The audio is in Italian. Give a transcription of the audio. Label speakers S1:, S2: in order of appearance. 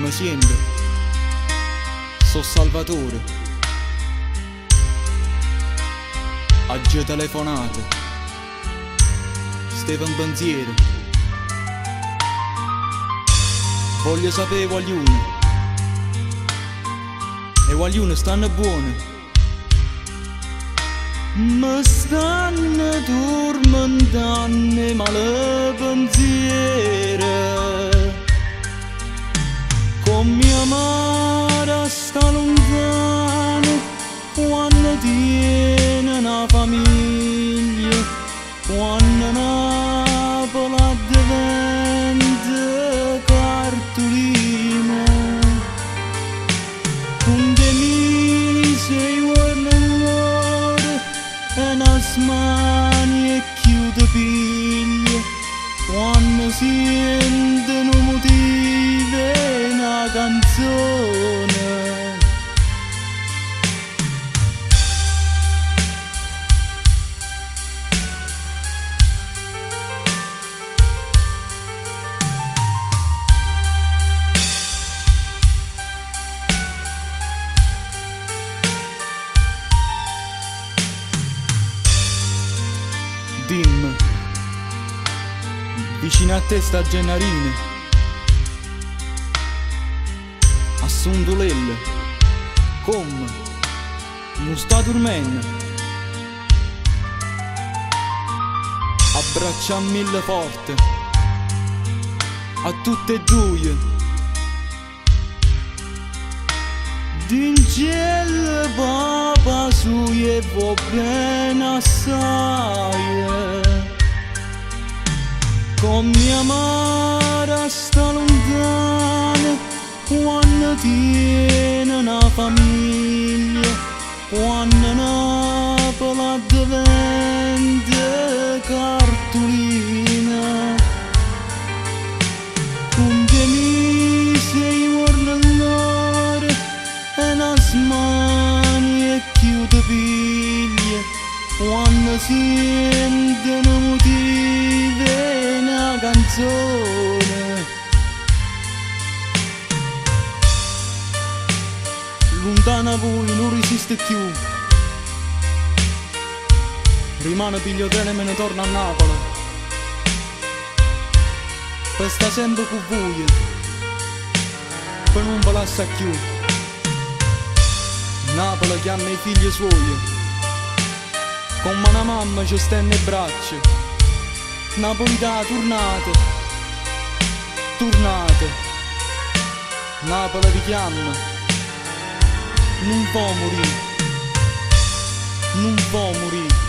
S1: mi sento, so Salvatore. Oggi telefonate, Steven pensiero. Voglio sapere vogliuno, e vogliuno stanno buone. Mi stanno tormentando male pensiero, con mia madre sta lontano, quando tiene una famiglia, quando Napoli diventa cartolina. Un de mili sei guarda e una smani e chiude piglia, quando sentono motive una canzone. Dimmi, vicino a te sta Gennarina, assunto l'elle, come, non sta dormendo, abbraccia a mille forte, a tutte e due. D'ingelle papa sui e va bene assai, con mia madre sta lontana, quando tiene una famiglia, quando Napoli diventa cartolina. Con te mi sei guardando e una smani e chiude piglia, quando sentono motive una canzone. Lontana voi non resiste più, rimane pigliotello e me ne torna a Napoli, per sta sempre con voi, per non ve lascia più. Napoli chiama i figli suoi, come una mamma ci stende le braccia. Napolità tornate, tornate, Napoli vi chiama, non può morire, non può morire.